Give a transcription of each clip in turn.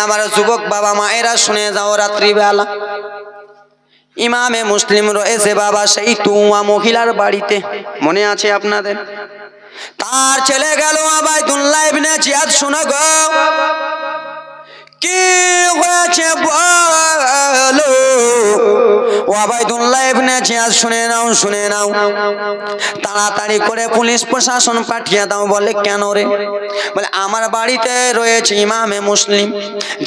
আমার যুবক বাবা মায়েরা শুনে যাও, রাত্রিবেলা ইমামে মুসলিম রয়েছে বাবা সেই তুয়া মহিলার বাড়িতে, মনে আছে আপনাদের? তার ছেলে গেল আবাইদুল্লাহ ইবনে জিয়াদ। শোনো গো, কি হয়েছে বলো? ও আবাইদুল্লাহ ইবনে জিয়াদ, শুনে নাও, শুনে নাও, তাড়াতাড়ি করে পুলিশ প্রশাসন পাঠিয়ে দাও। বলে কেন রে? বলে আমার বাড়িতে রয়েছে ইমামে মুসলিম,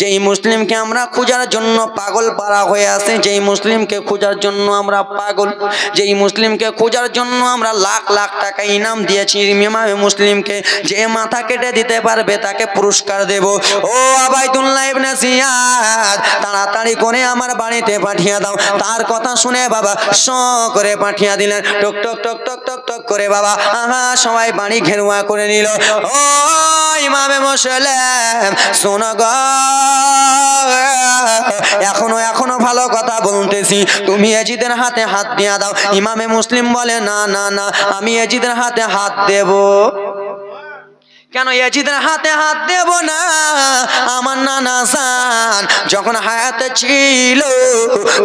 যেই মুসলিমকে আমরা খোঁজার জন্য পাগল পাড়া হয়ে আছে, যেই মুসলিমকে খোঁজার জন্য আমরা পাগল, যেই মুসলিমকে খোঁজার জন্য আমরা লাখ লাখ টাকা ইনাম দিয়েছি ইমামে মুসলিমকে, যে মাথা কেটে দিতে পারবে তাকে পুরস্কার দেব। ও আবাইদুল্লাহ ইবনে জিয়াদ, তাড়াতাড়ি করে আমার বাড়িতে পাঠিয়ে দাও। তার কথা শুনে বাবা শ করে পাঠিয়ে দিলেন। টক টক টক টক টক টক করে বাবা আহা সবাই বাড়ি ঘেরুয়া করে নিল। ও ইমামে মুসলিম শোনো গো, এখনো ভালো কথা বলতেছি, তুমি এজিদের হাতে হাত দিয়ে দাও। ইমামে মুসলিম বলে না না না, আমি এজিদের হাতে হাত দেব কেন? এজিদের হাতে হাত দেব না। আমার নানা জান যখন হায়াতে ছিল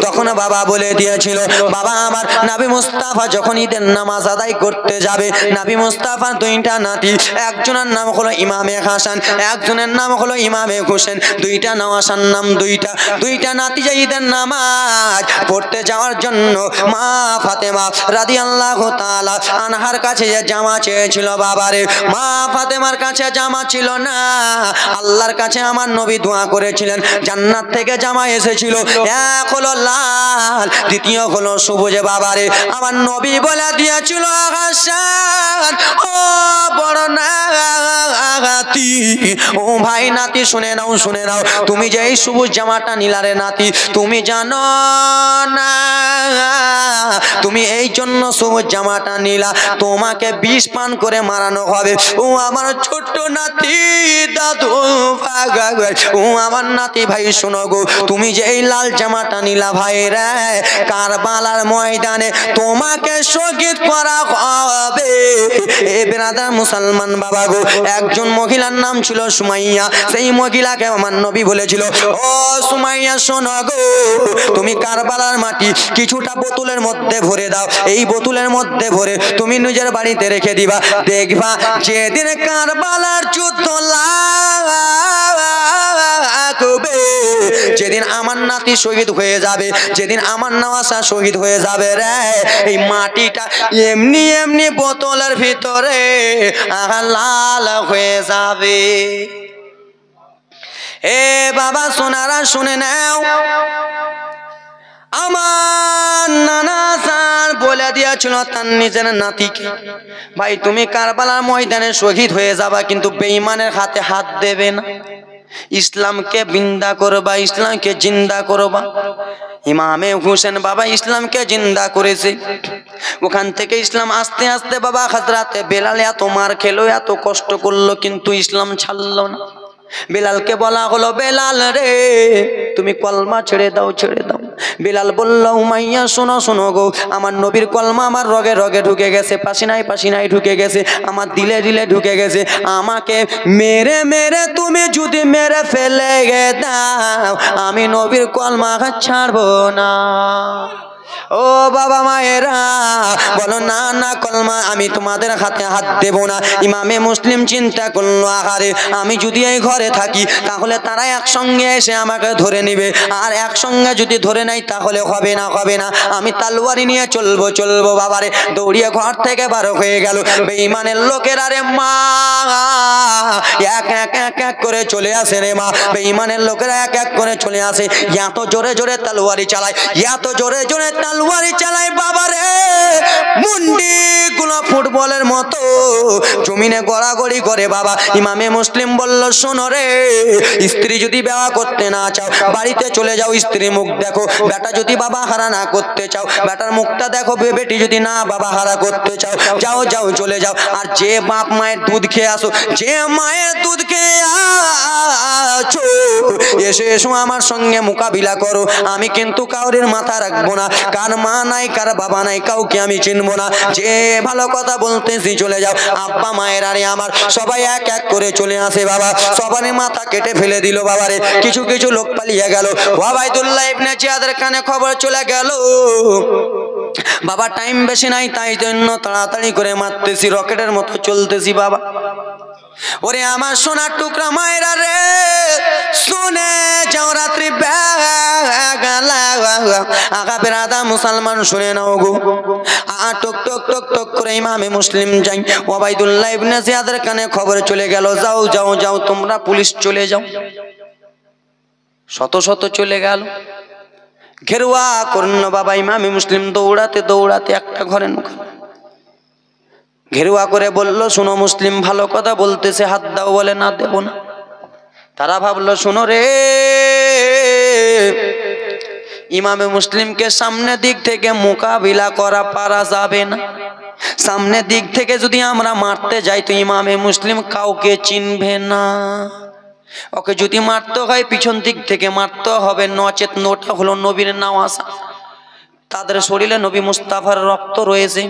তখন বাবা বলে দিয়েছিল, বাবা আমার নবী মুস্তাফা যখন ঈদের নামাজ আদায় করতে যাবে, নবী মুস্তাফার দুইটা নাতি, একজনের নাম হলো ইমামে হাসান, একজনের নাম হলো ইমামে হোসেন, দুইটা নওয়াসার নাম দুইটা নাতি যে ঈদের নামাজ পড়তে যাওয়ার জন্য মা ফাতেমা রাদিয়াল্লাহু তাআলা আনহার কাছে জামা চেয়েছিল। বাবারে, মা ফাতেমার কাছে জামা ছিল না, আল্লাহর কাছে আমার নবী দোয়া করেছিলেন, জান্নাত থেকে জামা এসেছিল, এক হলো লাল, দ্বিতীয় হলো সবুজ। বাবারে, আমার নবী বলে দিয়েছিল, হাসান ও বড় নাতি, ও ভাই নাতি শুনে নাও, শুনে নাও, তুমি যে এই সবুজ জামাটা নিলারে নাতি, তুমি জানো না তুমি এই জন্য সবুজ জামাটা নিলা, তোমাকে বিষ পান করে মারানো হবে। ও আমার ছোট্ট নাতি দাদু, ও আমার নাতি ভাই শোনো গো, তুমি যে এই লাল জামাটা নিলা ভাই রে, কারবালার ময়দানে তোমাকে শহীদ করা হবে। এ বেরাদার মুসলমান বাবা গো, একজন মহিলার নাম ছিল সুমাইয়া, সেই মহিলাকে আমার নবী বলেছিল, ও সুমাইয়া শোনো গো, তুমি কারবালার মাটি কিছুটা বোতলের মধ্যে ভরে দাও, এই বোতলের মধ্যে ভরে তুমি নিজের বাড়িতে রেখে দিবা, দেখবা যেদিন কারবালার যুদ্ধ লাগবে, যেদিন আমার নাতি শহীদ হয়ে যাবে, যেদিন আমার নওয়াসা শহীদ হয়ে যাবে রে, এই মাটিটা এমনি এমনি বোতলের ভিতরে লাল হয়ে যাবে। এ বাবা সোনারা শুনে নাও, আমার নানা জান বলে দিয়েছিল তার নিজের নাতিকে, ভাই তুমি কারবালার ময়দানে শহীদ হয়ে যাবা, কিন্তু বেঈমানের হাতে হাত দেবে না, ইসলামকে বিন্দা করবা, ইসলামকে জিন্দা করবা। ইমামে হোসেন বাবা ইসলামকে জিন্দা করেছে, ওখান থেকে ইসলাম আস্তে আস্তে বাবা হযরতে বেলাল এত মার খেলো, এত কষ্ট করলো, কিন্তু ইসলাম ছাড়লো না। বেলালকে বলা হলো, বেলাল রে তুমি কলমা ছেড়ে দাও, ছেড়ে দাও। বেলাল বলল, উমাইয়া শোনো শোনো গো, আমার নবীর কলমা আমার রগে রগে ঢুকে গেছে, পাসিনায় পাসিনায় ঢুকে গেছে, আমার দিলে দিলে ঢুকে গেছে, আমাকে মেরে মেরে তুমি যদি মেরে ফেলে দাও, আমি নবীর কলমা ছাড়বো না। ও বাবা মায়েরা বলো, না না কলমা আমি তোমাদের হাতে হাত দেব না। ইমামে মুসলিম চিন্তা করলো, আহারে আমি যদি এই ঘরে থাকি তাহলে তারা একসঙ্গে এসে আমাকে ধরে নেবে, আর একসঙ্গে যদি ধরে নেয় তাহলে হবে না, হবে না, আমি তলোয়ারি নিয়ে চলবো চলবো। বাবারে দৌড়িয়ে ঘর থেকে বার হয়ে গেল। বেঈমানের লোকেরা রে মা এক এক এক এক করে চলে আসে রে মা, বেঈমানের লোকেরা এক এক করে চলে আসে, এত জোরে জোরে তলোয়ারি চালায়, এত জোরে জোরে তলোয়ারি চালায় বাবারে, মুন্ডি গুলো ফুটবলের মতো জমিনে গড়াগড়ি করে। বাবা ইমামে মুসলিম বলল, শোনো রে, স্ত্রী যদি বিবাহ করতে না চাও বাড়িতে চলে যাও, স্ত্রী মুখ দেখো। বেটা যদি বাবা হারা না করতে চাও বেটার মুখটা দেখো, বেটি যদি না বাবা হারা করতে চাও যাও যাও চলে যাও। আর যে বাপ মায়ের দুধ খেয়ে আসো, যে মায়ের দুধ খেয়ে আছো, এসো এসো আমার সঙ্গে মোকাবিলা করো, আমি কিন্তু কাউরের মাথা রাখবো না, কার মা নাই কার বাবা নাই কাউকে আমি চিনবো না, যে ভালো কথা বলতেছি চলে যাও। আব্বা মায়ের আরে আমার সবাই এক এক করে চলে আসে বাবা, সবারই মাথা কেটে ফেলে দিল বাবারে। কিছু কিছু লোক পালিয়ে গেল। ওবাইদুল্লাহ ইবনে জিয়াদের কানে খবর চলে গেল বাবা টাইম বেশি নাই, তাই জন্য তাড়াতাড়ি করে মারতেছি, রকেটের মতো চলতেছি বাবা। ওরে আমার সোনার টুকরা মায়েরা রে, শুনে যাও রাত্রি আগা বেরাদা মুসলমান শুনে নাও গো। টক টক টক টক করে ইমামে মুসলিম যাই, ওবাইদুল্লাহ ইবনে জিয়াদের কানে খবর চলে গেল, যাও যাও যাও তোমরা পুলিশ চলে যাও। শত শত চলে গেল, ঘেরুয়া করল বাবা। ইমামে মুসলিম দৌড়াতে দৌড়াতে একটা ঘরে ঢুকলো, ঘেরুয়া করে বলল, শুনো মুসলিম ভালো কথা বলতেছে, হাত দাও। বলে না দেব না। তারা ভাবলো শুনো রে, ইমামে মুসলিমকে সামনে দিক থেকে মোকাবিলা করা পারা যাবে না, সামনে দিক থেকে যদি আমরা মারতে যাই তো ইমামে মুসলিম কাউকে চিনবে না, ওকে যদি মারতে হয় পিছন দিক থেকে মারতে হবে, নচেত নোটা হলো নবীর নাওয়াসা, তাদের শরীরে নবী মুস্তাফার রক্ত রয়েছে,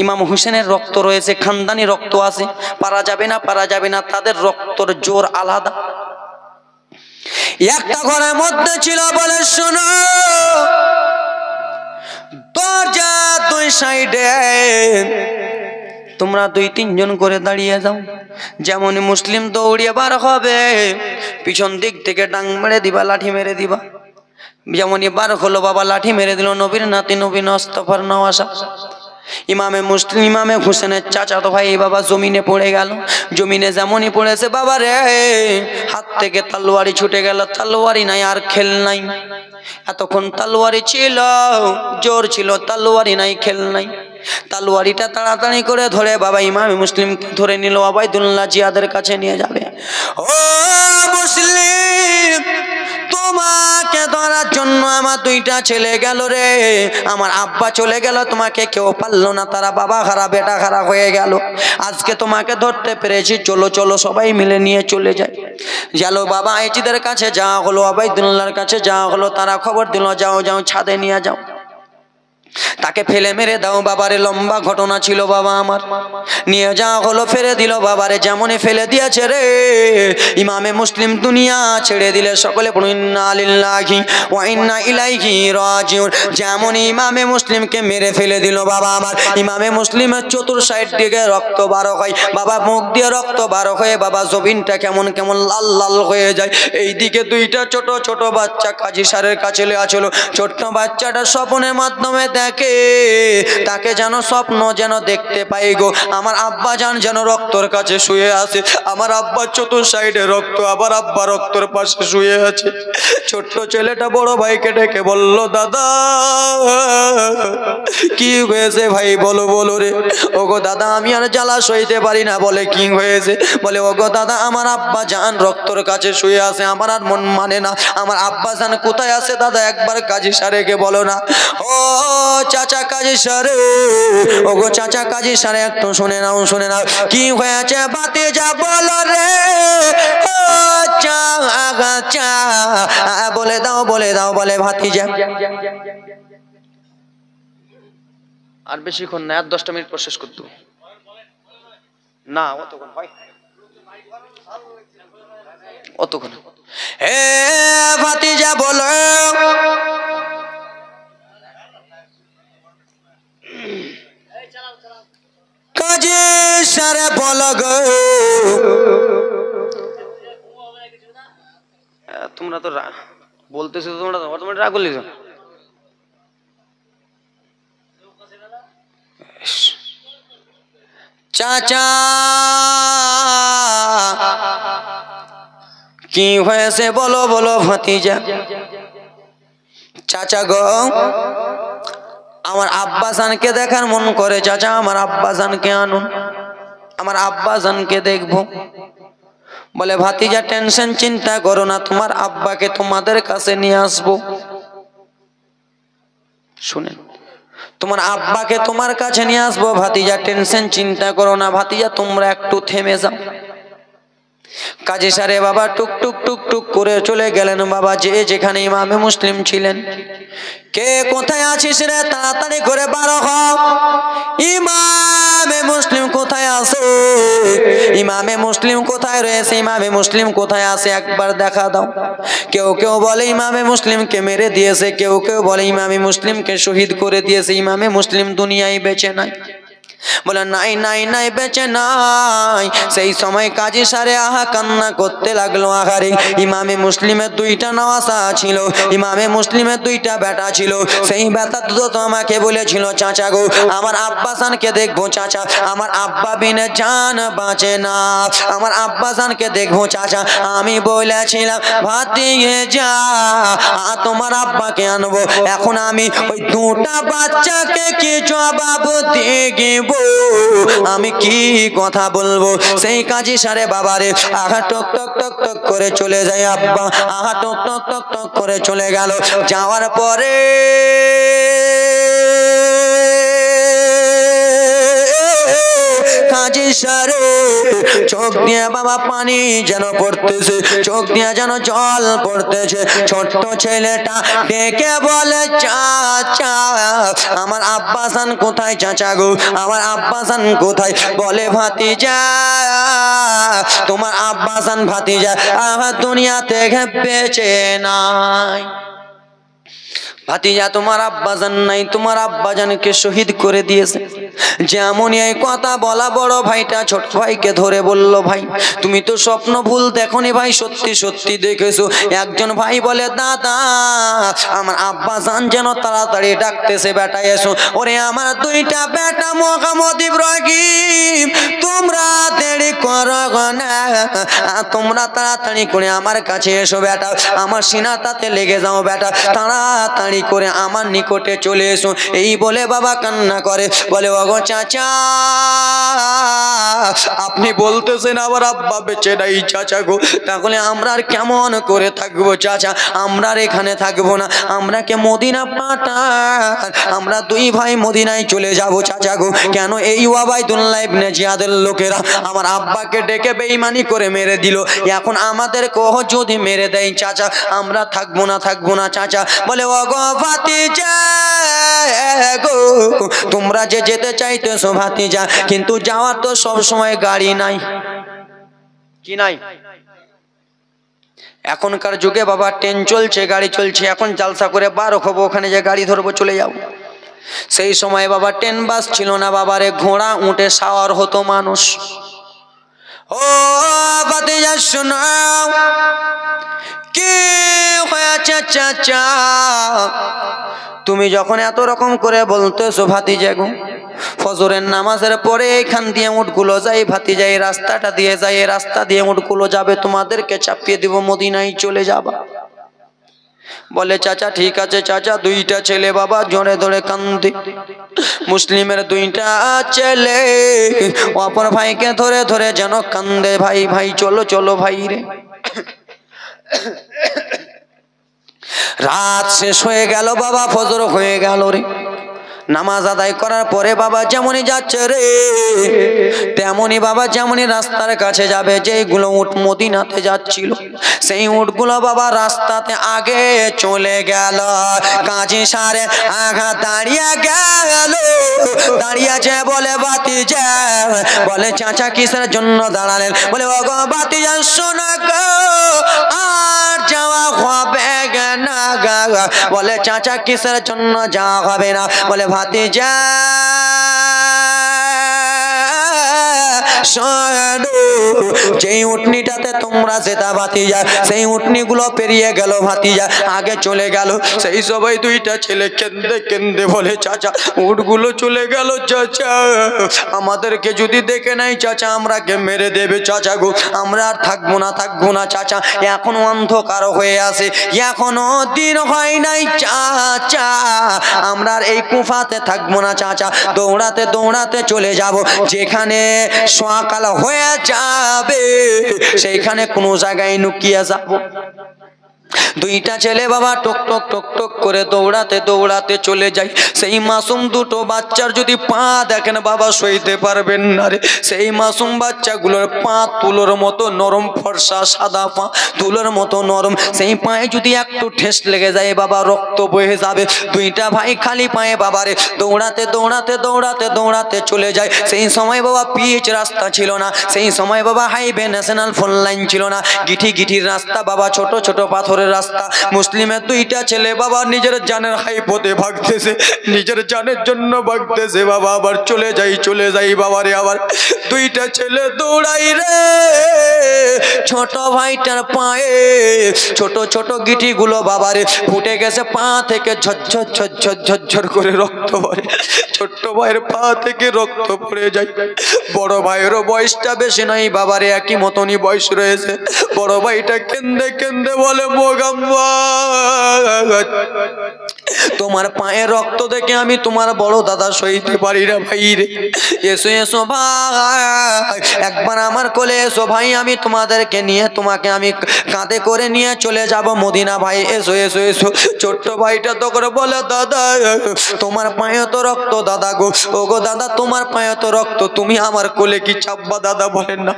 ইমাম হুসেনের রক্ত রয়েছে, খানদানি রক্ত আছে, পারা যাবে না পারা যাবে না, তাদের রক্তর জোর আলাদা। একটা ঘরের মধ্যে ছিল বলে শোনো, দরজা দুই সাইডে তোমরা দুই তিনজন করে দাঁড়িয়ে যাও, যেমন মুসলিম দৌড়িয়ে বার হবে পিছন দিক থেকে ডাং মেরে দিবা, লাঠি মেরে দিবা। যেমনই বার হলো বাবা লাঠি মেরে দিল নবীর নাতি নবী মুস্তাফার নওয়াসা। ইমামে মুসলিম ইমামে হুসেনের চাচাতো ভাই বাবা জমিনে পড়ে গেল, জমিনে যেমনই পড়েছে বাবা রে হাত থেকে তলোয়ারি ছুটে গেল, তলোয়ারি নাই আর খেল নাই। এতক্ষণ তলোয়ারি ছিল, জোর ছিল, তলোয়ারি নাই খেল নাই। তলোয়ারিটা তাড়াতাড়ি করে ধরে বাবা ইমামে মুসলিমকে ধরে নিল, ওবাইদুল্লাহ জিয়াদের কাছে নিয়ে যাবে। ও মুসলিম, তোমাকে ধরার জন্য আমার দুইটা ছেলে গেল রে, আমার আব্বা চলে গেল, তোমাকে কেউ পারলো না, তারা বাবা খারাপ বেটা খারাপ হয়ে গেল, আজকে তোমাকে ধরতে পেরেছি, চলো চলো সবাই মিলে নিয়ে চলে যায়। গেলো বাবা আইজিদের কাছে যাওয়া হলো, ওবাইদুল্লাহর কাছে যাওয়া হলো, তারা খবর দিল যাও যাও ছাদে নিয়ে যাও, তাকে ফেলে মেরে দাও বাবারে। লম্বা ঘটনা ছিল বাবা আমার, নিয়ে যাওয়া হলো, ফেলে দিল বাবারে। যেমনই ফেলে দিয়েছে রে ইমামে মুসলিম দুনিয়া ছেড়ে দিলে সকলে পড়ুন ইন্না লিল্লাহি ওয়া ইন্না ইলাইহি রাজিউন। যেমনই ইমামে মুসলিমকে মেরে ফেলে দিল বাবা আমার, ইমামে মুসলিমের চতুর সাইড দিকে রক্ত বার হয় বাবা, মুখ দিয়ে রক্ত বার হয়ে বাবা জবিনটা কেমন কেমন লাল লাল হয়ে যায়। এইদিকে দুইটা ছোট ছোট বাচ্চা কাজী সারের কাছে ছিল, ছোট্ট বাচ্চাটা স্বপ্নের মাধ্যমে দেখে, তাকে যেন স্বপ্ন যেন দেখতে পাই গো, আমার আব্বা জান যেন রক্তর কাছে শুয়ে আছে, আমার আব্বার চতুর সাইডে রক্ত, আবার আব্বা রক্তর পাশে শুয়ে আছে। ছোট্ট ছেলেটা বড় ভাইকে ডেকে বলল, দাদা কি হয়েছে ভাই, বলো বলো রে। ওগো দাদা আমি আর জ্বালা সইতে পারি না। বলে কি হয়েছে? বলে ওগো দাদা আমার আব্বা জান রক্তর কাছে শুয়ে আছে, আমার আর মন মানে না, আমার আব্বা জান কোথায় আছে দাদা একবার কাজী সারেকে বলো না। ও চাচা কাজী সারে, ওগো চাচা কাজী সারে একটু শুনে নাও শুনে নাও, কি হয়েছে বাতে যা বলো রে। ও চা চা বলে দাও বলে দাও। বলে ভাতিজা আর বেশিক্ষণ না, আর 10টা মিনিট পর শেষ করতে না, অতক্ষণ ভাই অতক্ষণ। হে ভাতিজা বলো, কাজী সারে বলো গো, তোমরা তো বলতেছো, তোমরা অটোমেটিক রাগ করলিস। চাচা কি হয়েছে বলো বলো ভাতিজা। চাচা গো আমার আব্বা জানকে দেখার মন করে, চাচা আমার আব্বা জানকে আনুন, আমার আব্বা জানকে দেখবো। বলে ভাতিজা টেনশন চিন্তা করো না, তোমার আব্বাকে তোমাদের কাছে নিয়ে আসবো। শুনেন, তোমার আব্বাকে তোমার কাছে নিয়ে আসবো ভাতিজা, টেনশন চিন্তা করো না। ভাতিজা তোমরা একটু থেমে যাও। কাজী সারে বাবা টুক টুক টুক টুক করে চলে গেলেন বাবা, যে যেখানে ইমামে মুসলিম ছিলেন। কে কোথায় আছিস রে, তাড়াতাড়ি করে বার হ, ইমামে মুসলিম কোথায় আছে, ইমামে মুসলিম কোথায় রয়েছে, ইমামে মুসলিম কোথায় আছে, একবার দেখা দাও। কেউ কেউ বলে ইমামে মুসলিমকে মেরে দিয়েছে, কেউ কেউ বলে ইমামে মুসলিমকে শহীদ করে দিয়েছে, ইমামে মুসলিম দুনিয়ায় বেঁচে নাই। বলে নাই নাই নাই, বেঁচে নাই। সেই সময় কাজী সারে আহা কান্না করতে লাগলো। আহারে, ইমামে মুসলিমের দুইটা নওয়াসা ছিল, ইমামে মুসলিমের দুইটা বেটা ছিল। সেই বেটা তো আমাকে বলেছিল, চাচা গো আমার আব্বাসানকে দেখবো চাচা, আমার আব্বা বিনে জান বাঁচে না, আমার আব্বাসানকে দেখবো চাচা। আমি বলেছিলাম ভাতিয়ে যা, তোমার আব্বাকে আনবো। এখন আমি ওই দুটা বাচ্চাকে কি জবাব দিয়ে আমি কি কথা বলবো? সেই কাজী সারে বাবারে আহা টক টক টক টক করে চলে যায় আব্বা, আহা টক টক টক টক করে চলে গেল। যাওয়ার পরে কাজী সারে চোখ দিয়ে বাবা পানি যেন পড়তেছে, চোখ দিয়ে যেন জল পড়তেছে। ছোট্ট ছেলেটা ডেকে বলে চাচা আমার আব্বাসান কোথায়, চাচা গো আমার আব্বাসান কোথায়? বলে ভাতিজা তোমার আব্বাসান ভাতিজা আমার দুনিয়াতে বেঁচে নাই। ভাতিজা তোমার আব্বাজান নাই, তোমার আব্বাজানকে শহীদ করে দিয়েছে। যেমন এই কথা বলা বড় ভাইটা ছোট ভাইকে ধরে বলল, ভাই তুমি তো স্বপ্ন ভুল দেখনি ভাই, সত্যি সত্যি দেখেছো। একজন ভাই বলে দাদা আমার আব্বাজান যেন তাড়াতাড়ি ডাকতেছে, বেটা এসো। ওরে আমার দুইটা বেটা মোহাম্মদ ইব্রাহিম, তোমরা দেরি করো না, তোমরা তাড়াতাড়ি করে আমার কাছে এসো বেটা, আমার সিনাটাতে লেগে যাও বেটা, তাড়াতাড়ি করে আমার নিকটে চলে এসো। এই বলে বাবা কান্না করে, বলে ওগো চাচা আপনি বলতেছেন আমার আব্বা বেঁচে নাই চাচা গো, তাহলে আমরা আর কেমন করে থাকবো চাচা, আমরা আর এখানে থাকবো না, আমরা কে মদিনা পাঠান, আমরা দুই ভাই মদিনায় চলে যাব চাচা গো। কেন? এই ওয়াবাইদুল্লাহ ইবনে জিয়াদের লোকেরা আমার আব্বাকে ডেকে বেঈমানি করে মেরে দিল, এখন আমাদের কোহ যদি মেরে দেয় চাচা আমরা থাকবো না, থাকবো না চাচা। বলে ওগো ভাতিজা গো তোমরা যে যেতে চাইতেছো ভাতিজা, কিন্তু যাওয়ার তো সব সময় গাড়ি নাই, কি নাই? এখনকার যুগে বাবা ট্রেন চলছে, গাড়ি চলছে, এখন জালসা করে বার হবো, ওখানে যে গাড়ি ধরবো চলে যাবো। সেই সময় বাবা ট্রেন বাস ছিল না বাবারে, ঘোড়া উঠে সাওয়ার হতো মানুষ। ও ভাতিজা শোনাও কি হয়েছে চাচা, তুমি যখন এত রকম করে বলতেছো ভাতিজা গো, ফজরের নামাজের পরে এখান দিয়ে উটগুলো যাই ভাতিজা, এই রাস্তাটা দিয়ে যাই, এই রাস্তা দিয়ে উটগুলো যাবে, তোমাদেরকে চাপিয়ে দিব, মদিনায় চলে যাবা। বলে চাচা ঠিক আছে চাচা। দুইটা ছেলে বাবা জোরে ধরে কান্দে, মুসলিমের দুইটা ছেলে অপর ভাইকে ধরে ধরে যেন কান্দে, ভাই ভাই চলো চলো ভাই রে। রাত শেষ হয়ে গেল বাবা, ফজর হয়ে গেল রে। নামাজ আদায় করার পরে বাবা যেমনই যাচ্ছে রে, তেমনই বাবা যেমনই রাস্তার কাছে যাবে, যেগুলো উট মদিনাতে যাচ্ছিল সেই উটগুলো বাবা রাস্তাতে আগে চলে গেল। কাজী সারে আগা দাঁড়িয়ে গেল, দাঁড়িয়েছে বলে ভাতিজা, বলে চাচা কিসের জন্য দাঁড়ালেন? বলে ওগো ভাতিজা শোনা গো আর যাওয়া হবে না গা। বলে চাচা কিসের জন্য যাওয়া হবে না? বলে ভাতিজা যেই উটনিটাতে তোমরা যেতা ভাতিজা, সেই উটনিগুলো পেরিয়ে গেল ভাতিজা, আগে চলে গেল। সেই সবাই দুইটা ছেলে কেন্দে কেন্দে বলে চাচা উটগুলো চলে গেল চাচা, আমাদেরকে যদি দেখে নাই চাচা আমরাকে মেরে দেবে চাচা গো, আমরা আর থাকবো না, থাকবো না চাচা, এখনো অন্ধকার হয়ে আছে, এখনো দিন হয় নাই চাচা, আমরা আর এই কুফাতে থাকবো না চাচা, দৌড়াতে দৌড়াতে চলে যাব, যেখানে সকাল হয়ে যাবে সেইখানে কোনো জায়গায় লুকিয়ে যাব। দুইটা ছেলে বাবা টক টক টক টক করে দৌড়াতে দৌড়াতে চলে যায়। সেই মাসুম দুটো বাচ্চার যদি পা দেখেন বাবা সইতে পারবেন না রে। সেই মাসুম বাচ্চাগুলোর পা তুলোর মতো নরম, ফর্সা সাদা পা তুলোর মতো নরম। সেই পায়ে যদি একটু ঠেস লেগে যায় বাবা রক্ত বয়ে যাবে। দুইটা ভাই খালি পায়ে বাবারে দৌড়াতে দৌড়াতে দৌড়াতে দৌড়াতে চলে যায়। সেই সময় বাবা পিচ রাস্তা ছিল না, সেই সময় বাবা হাইওয়ে ন্যাশনাল ফোন লাইন ছিল না, গিঠি গিঠির রাস্তা বাবা, ছোট ছোট পাথরের রাস্তা। মুসলিমের দুইটা ছেলে বাবা নিজের জানের হাইপথে ভাগতেছে, নিজের জানের জন্য ভাগতেছে বাবা। আবার চলে যাই বাবারে। আবার দুইটা ছেলে দৌড়াই রে, ছোট ভাইটার পায়ে ছোট ছোট গিঠি গুলো বাবারে ফুটে গেছে, পা থেকে ঝরঝর ঝরঝর ঝরঝর করে রক্ত পড়ে। ছোট্ট ভাইয়ের পা থেকে রক্ত পড়ে যায়। বড় ভাইয়েরও বয়সটা বেশি নাই বাবারে, একই মতনই বয়স রয়েছে। বড় ভাইটা কেন্দে কেন্দে বলে, মোগাম্মা তোমার পায়ে রক্ত দেখে আমি তোমার বড় দাদা সইতে পারি না ভাই রে। এসো এসো ভাই, একবার আমার কোলে এসো ভাই, আমি তোমাদেরকে নিয়ে তোমাকে আমি কাঁধে করে নিয়ে চলে যাব মদিনা ভাই, এসো এসো এসো। ছোট্ট ভাইটা তো করে বলে, দাদা তোমার পায়ে তো রক্ত দাদা গো, ও গো দাদা তোমার পায়ে তো রক্ত, তুমি আমার কোলে কি চাপবা দাদা, বলেন না।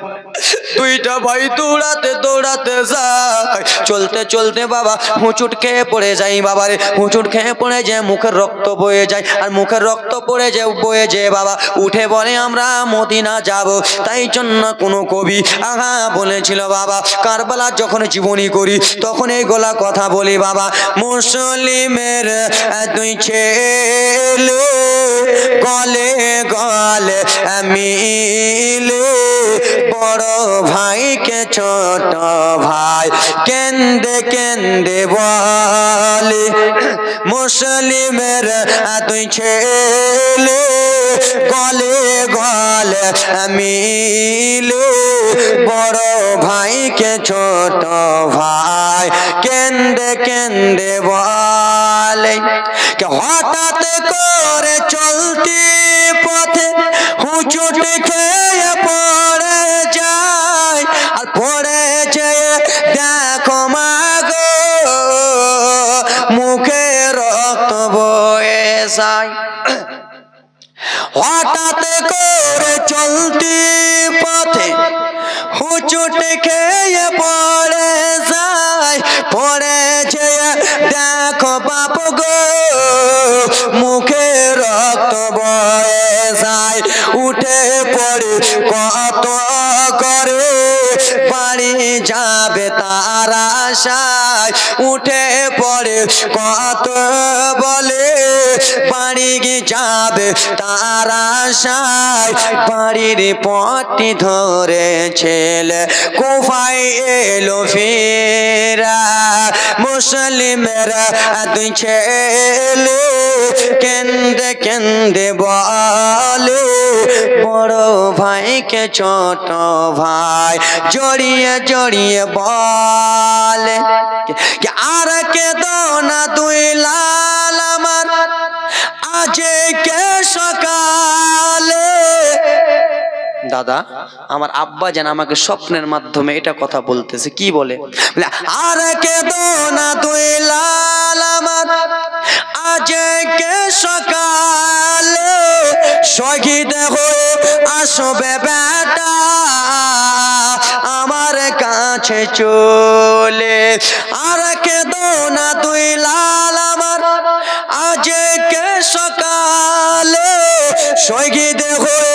দুইটা ভাই দৌড়াতে দৌড়াতে যায়, চলতে চলতে বাবা হুঁচুট খেয়ে পড়ে যাই বাবারে। হুঁচুট খেয়ে পড়ে যে মুখের রক্ত বয়ে যায়, আর মুখের রক্ত পড়ে যে বয়ে যে বাবা উঠে বলে আমরা মদিনা যাব। তাই জন্য কোনো কবি আহা বলেছিল বাবা, কারবালা যখন জীবনী করি তখন এই গোলা কথা বলি বাবা। মুসলিমের দুই ছেলে গলে গলে মিলে, বড় ভাইকে ছোট ভাই কেন্দে কেন্দে বলে। মুসলিমের দুই ছেলে গলে গলে মিলে, বড় ভাইকে ছোট ভাই কেন্দে কেন্দে বলে। হঠাৎ করে চলতি পথে হুঁচুট খেয়ে পড়ে যায়, আর পড়ে যেয়ে দেখো মাগো মুখে রক্ত বয়ে যায়। হঠাৎ করে চলতি পথে হুঁচুট খেয়ে পড়ে যায়, পড়ে যেয়ে দেখো বাপ গো মুখে রক্ত বয়ে যায়। উঠে পড়ে কত করে বাড়ি যাবে তার আশায়, উঠে পড়ে কত বলে বাড়ি যাবে তার আশায়। বাড়ির পথটি ধরে ছেলে কুফায় এলো ফেরা, মুসলিমেরা দুই ছেলে কেন্দে কেন্দে বলে, বড় ভাইকে ছোট ভাই জড়িয়ে জড়িয়ে বলে, আর কেঁদো না দুই লাল আমার আজকে সকালে। দাদা আমার আব্বা যেন আমাকে স্বপ্নের মাধ্যমে এটা কথা বলতেছে, কি বলে, আর কেঁদো না দুই লাল আমার আজকে সকালে, শহীদ হয়ে আসবে বেটা আমার কাছে চলে। আর কেঁদো না দুই লাল আমার আজকে সকালে, শহীদ হয়ে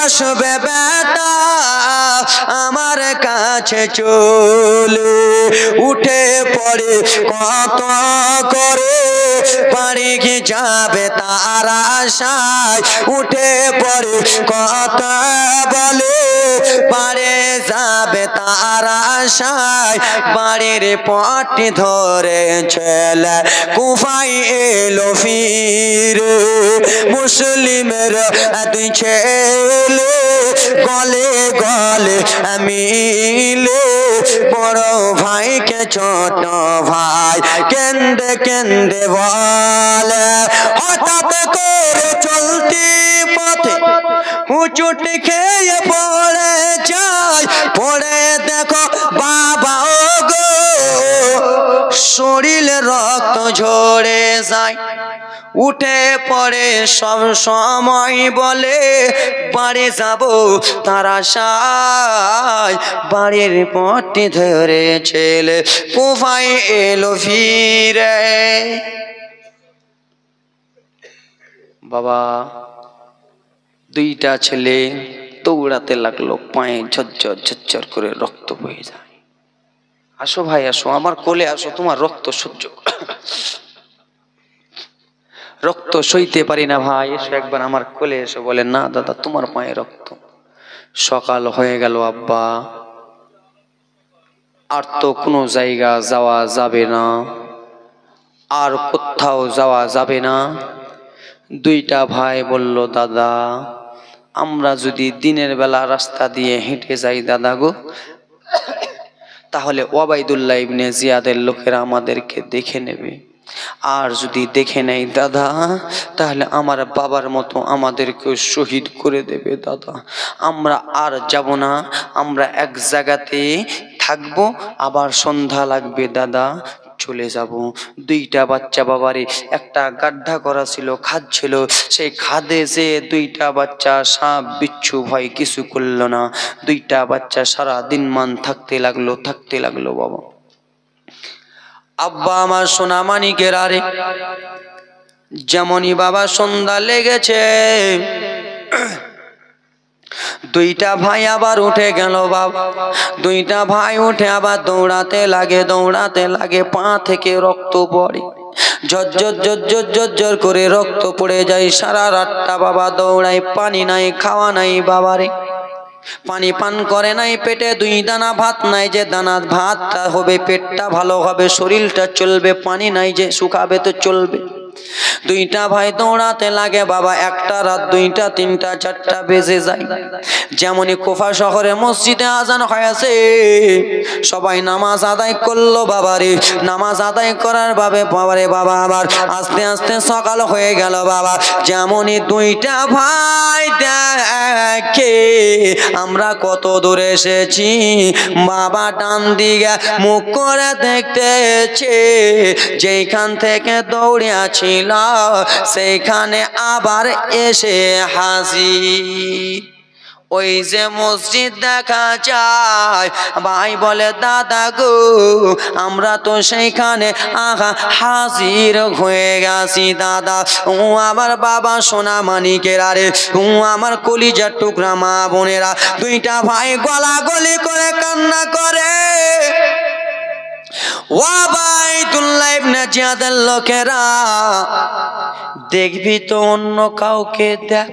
আসবে বেটা আমার কাছে চলে। উঠে পড়ে কত করে বাড়ি যাবে তার আশায়, উঠে পড়ে কত বলে বাড়ি যাবে তার আশায়। বাড়ির পথটি ধরে ছেলে কুফায় এলো ফিরে, মুসলিমের দুই ছেলে গলে গলে মিলে, বড় ভাইকে ছোট ভাই কেন্দে কেন্দে বলে। হঠাৎ করে চলতি পথে হুঁচুট খেয়ে পড়ে যায়, পড়ে দেখো বাবা ও গো শরীরে রক্ত ঝরে যায়, উঠে পড়ে সব সময় বলে বাড়ি যাব তার আশায়। বাড়ির পথটি ধরে ছেলে কুফায় এলো ফিরে। বাবা দুইটা ছেলে দৌড়াতে লাগলো, পায়ে ঝরঝর ঝরঝর করে রক্ত বয়ে যায়। আসো ভাই আসো, আমার কোলে আসো, তোমার রক্ত সহ্য রক্ত সইতে পারি না ভাই, এসো একবার আমার কোলে এসো। বলে না দাদা তোমার পায়ে রক্ত। সকাল হয়ে গেল আব্বা, আর তো কোনো জায়গা যাওয়া যাবে না, আর কোথাও যাওয়া যাবে না। দুইটা ভাই বলল দাদা আমরা যদি দিনের বেলা রাস্তা দিয়ে হেঁটে যাই দাদা গো, তাহলে ওবাইদুল্লাহ ইবনে জিয়াদের লোকেরা আমাদেরকে দেখে নেবে, আর যদি দেখে নেই দাদা তাহলে আমার বাবার মতো আমাদেরকে শহীদ করে দেবে দাদা। আমরা আর যাব না, আমরা এক জায়গাতে থাকবো, আবার সন্ধ্যা লাগবে দাদা চলে যাব। দুইটা বাচ্চা বাবারে একটা গাড্ডা করা ছিল, খাদ ছিল, সেই খাদে যে দুইটা বাচ্চা সাপ বিচ্ছু ভয় কিছু করলো না। দুইটা বাচ্চা সারা দিন মান থাকতে লাগলো বাবা। আব্বা আমার সোনা মানিকের আরে যেমনই বাবা সন্ধ্যা লেগেছে, দুইটা ভাই আবার উঠে গেল বাবা। দুইটা ভাই উঠে আবার দৌড়াতে লাগে, পা থেকে রক্ত পড়ে, ঝরঝর করে রক্ত পড়ে যায়। সারা রাতটা বাবা দৌড়ায়, পানি নাই খাওয়া নাই বাবারে, পানি পান করে নাই, পেটে দুই দানা ভাত নাই, যে দানা ভাতটা হবে পেটটা ভালো হবে, শরীরটা চলবে, পানি নাই যে শুকাবে তো চলবে। দুইটা ভাই দৌড়াতে লাগে বাবা, একটা রাত, দুইটা, তিনটা, চারটা বেজে যায়। যেমনই কুফা শহরে মসজিদে আজান হয়েছে, সবাই নামাজ আদায় করলো বাবারে। নামাজ আদায় করার বাবারে বাবা আবার আস্তে আস্তে সকাল হয়ে গেল বাবা। যেমনই দুইটা ভাই দেখে আমরা কত দূরে এসেছি, বাবা ডান দিকে মুখ করে দেখতেছে, যেখান থেকে দৌড়ে ছিল সেইখানে আবার এসে হাজির। ওই যে মসজিদ দেখা যায়, ভাই বলে দাদা গো আমরা তো সেইখানে হাজির হয়ে গেছি দাদা। ও আমার বাবা সোনা মানিকের আরে, ও আমার কলিজার টুকরা মা বোনেরা, দুইটা ভাই গলাগলি করে কান্না করে। ওবাইদুল্লাহ ইবনে জিয়াদের লোকেরা দেখবি তো অন্য কাউকে দেখ,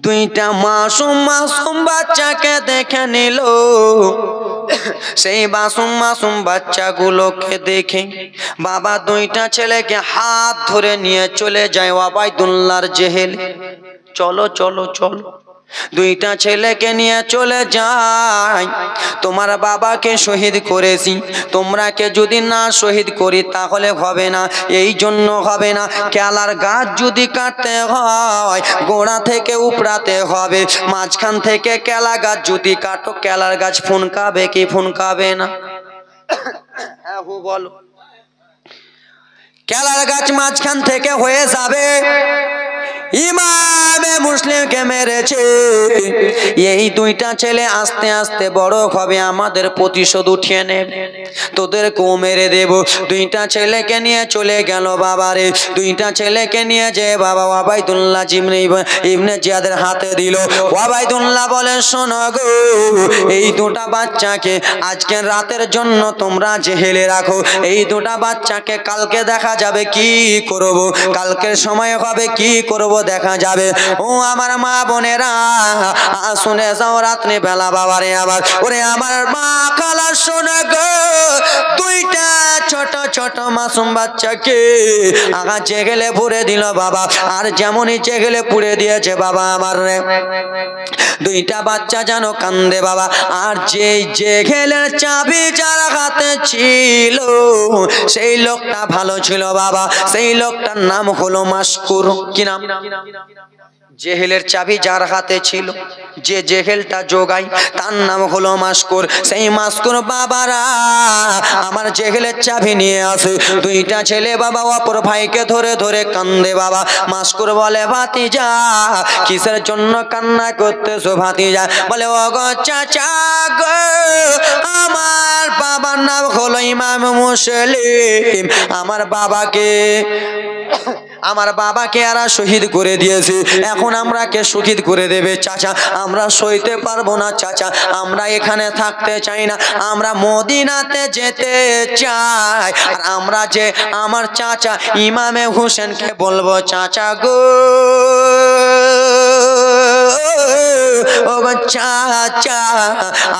দুইটা মাসুম বাচ্চাকে দেখে নিল। সেই মাসুম বাচ্চাগুলোকে দেখে বাবা দুইটা ছেলেকে হাত ধরে নিয়ে চলে যায় ওবাইদুল্লাহর জেহেলে। চলো চলো চলো, দুইটা ছেলেকে নিয়ে চলে যায়। তোমার বাবাকে শহীদ করেছি, তোমরাকে যদি না শহীদ করি তাহলে হবে না, এই জন্য হবে না। কেলার গাছ যদি কাটতে হয় গোড়া থেকে উপড়াতে হবে, মাঝখান থেকে কেলা গাছ যদি কাটো, কেলার গাছ ফুনকাবে কি ফুনকাবে না? হ্যাঁ বলো, কেলার গাছ মাঝখান থেকে হয়ে যাবে। ইমামে মুসলিমকে মেরেছে, এই দুইটা ছেলে আস্তে আস্তে বড় হবে, আমাদের প্রতিশোধ উঠিয়ে নেবে, তোদেরকেও মেরে দেব। দুইটা ছেলেকে নিয়ে চলে গেল বাবারে। দুইটা ছেলেকে নিয়ে যে বাবা ওবাইদুল্লাহ ইবনে জিয়াদের হাতে দিল। ওবাইদুল্লাহ বলে শোনো গো, এই দুটা বাচ্চাকে আজকের রাতের জন্য তোমরা জেহেলে রাখো, এই দুটা বাচ্চাকে কালকে দেখা যাবে কি করব, কালকের সময় হবে কি করব দেখা যাবে। ও আমার মা বোনেরা শুনে যাও, রাত্রে বেলা বাবারে আবার ওরে আমার মা খালা শোনে গো, দুইটা ছোট ছোট মাসুম বাচ্চাকে জেগেলে পুড়ে দিল বাবা। আর যেমনই জেগেলে পুড়ে দিয়েছে বাবা আমার দুইটা বাচ্চা যেন কান্দে বাবা। আর যে জেগেলের চাবি যার হাতে ছিল সেই লোকটা ভালো ছিল বাবা, সেই লোকটার নাম হলো মাসকুর। কি নাম? জেহেলের চাবি যার হাতে ছিল, যে জেহেলটা জোগায় তার নাম হলো মাস্কুর। সেই মাস্কুর বাবারা আমার জেহেলের চাবি নিয়ে আসে। দুইটা ছেলে বাবা অপর ভাইকে ধরে ধরে কান্দে বাবা। মাস্কুর বলে ভাতিজা কিসের জন্য কান্না করতেছো ভাতিজা? বলে ও গো চাচা গো, আমার বাবার নাম হলো ইমাম মুসলিম, আমার বাবাকে এরা শহীদ করে দিয়েছে, এখন আমরা কে শহীদ করে দেবে চাচা? আমরা সইতে পারবো না চাচা, আমরা এখানে থাকতে চাই না, আমরা মদিনাতে যেতে চাই। আর আমরা যে আমার চাচা ইমামে হোসেনকে বলবো চাচা গো, ও গো চাচা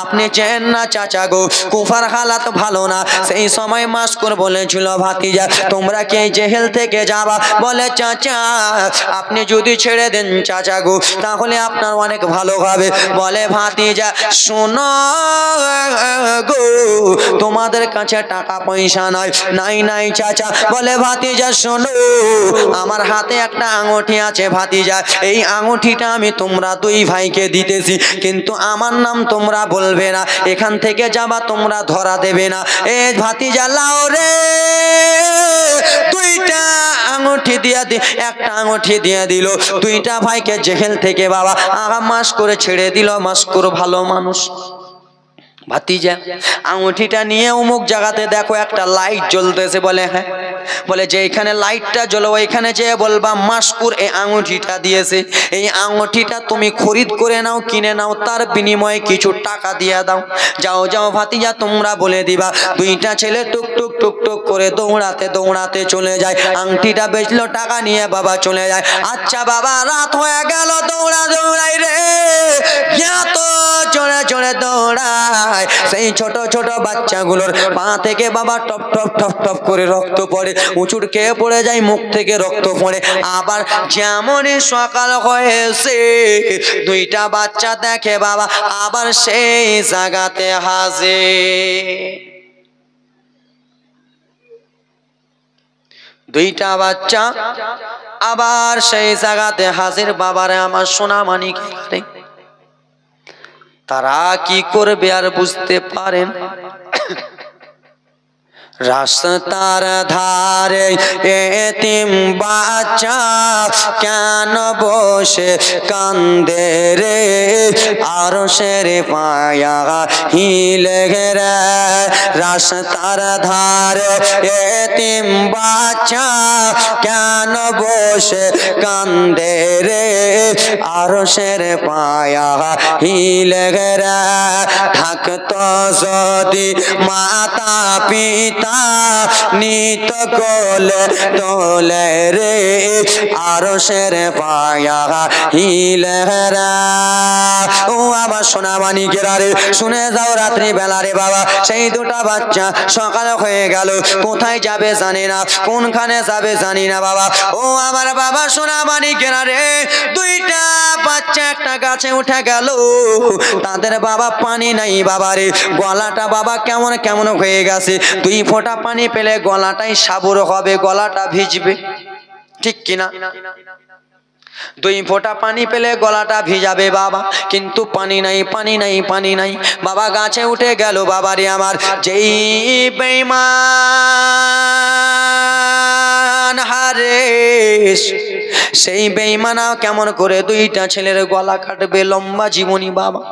আপনি চেন না চাচা গো, কুফার হালাত ভালো না। সেই সময় মাস্কুর বলেছিল ভাতিজা তোমরা কে জেহেল থেকে যাবা? বলে চাচা আপনি যদি ছেড়ে দেন চাচা গো তাহলে আপনার অনেক ভালো হবে। বলে ভাতিজা শোনো গো, তোমাদের কাছে টাকা পয়সা নাই চাচা। বলে ভাতিজা শোনো, আমার হাতে একটা আঙুঠি আছে ভাতিজা, এই আঙুঠিটা আমি তোমরা দুই ভাইকে দিতেছি, কিন্তু আমার নাম তোমরা বলবে না, এখান থেকে যাবা তোমরা ধরা দেবে না। এ ভাতিজা লাও রে, দুইটা আঙুঠি দিয়া একটা আঙুঠি দিয়ে দিল, দুইটা ভাইকে জেহেল থেকে বাবা মাস করে ছেড়ে দিল। মাস্কুর ভালো মানুষ। ভাতিজা আঙুঠিটা নিয়ে অমুক জায়গাতে দেখো একটা লাইট জ্বলতেছে। বলে হ্যাঁ। বলে যে এখানে লাইটটা জ্বলো, ওইখানে যে বলবা মাস্কুর এই আঙুঠিটা দিয়েছে, এই আঙুঠিটা তুমি খরিদ করে নাও, কিনে নাও, তার বিনিময়ে কিছু টাকা দিয়ে দাও। যাও যাও ভাতিজা তোমরা বলে দিবা। দুইটা ছেলে টুক টুক টুক টুক করে দৌড়াতে দৌড়াতে চলে যায়, আংটিটা বেচলো, টাকা নিয়ে বাবা চলে যায়। আচ্ছা বাবা রাত হয়ে গেল, দৌড়াই রে, এত জোরে জোরে দৌড়ায়, সেই ছোট ছোট বাচ্চাগুলোর পা থেকে বাবা টপ টপ টপ টপ করে রক্ত পড়ে, উঁচুর খেয়ে পড়ে যায়, মুখ থেকে রক্ত পড়ে। আবার যেমনই সকাল হয়েছে দুইটা বাচ্চা দেখে বাবা আবার সেই জায়গাতে হাজির। দুইটা বাচ্চা আবার সেই জায়গাতে হাজির। বাবারে আমার সোনা মানিক, তারা কি করবে আর বুঝতে পারেন। রাস্তার ধারে এতিম বাচ্চা কেন বসে কান্দে রে, আরশের পায়া হিলে রে। রাস্তার ধারে এতিম বাচ্চা কেন বসে কান্দে রে, আরশের পায়া হিলে রে। থাকতো যদি মাতা পিতা নিত কোলে তোলে রে, আরশের পায়া হিলে রে। ও আমার সোনা মানিকেরা রে, শুনে যাও রাত্রি বেলা রে বাবা, সেই দুটা বাচ্চা সকাল হয়ে গেল, কোথায় যাবে জানি না, কোনখানে যাবে জানি না বাবা। ও আমার বাবা সোনা মানিকেরা রে, দুইটা বাচ্চা একটা গাছে উঠে গেল, তাদের বাবা পানি নাই বাবা রে, গলাটা বাবা কেমন কেমন হয়ে গেছে, দুই ফোঁটা পানি পেলে গলাটাই সাবুর হবে, গলাটা ভিজবে, ঠিক কিনা? দুই ফোঁটা পানি পেলে গলাটা ভিজাবে বাবা, কিন্তু পানি নাই পানি নাই পানি নাই। বাবা গাছে উঠে গেল বাবারে আমার, যেই বেঈমান হারেস, সেই বেঈমানা কেমন করে দুইটা ছেলের গলা কাটবে, লম্বা জীবনী বাবা।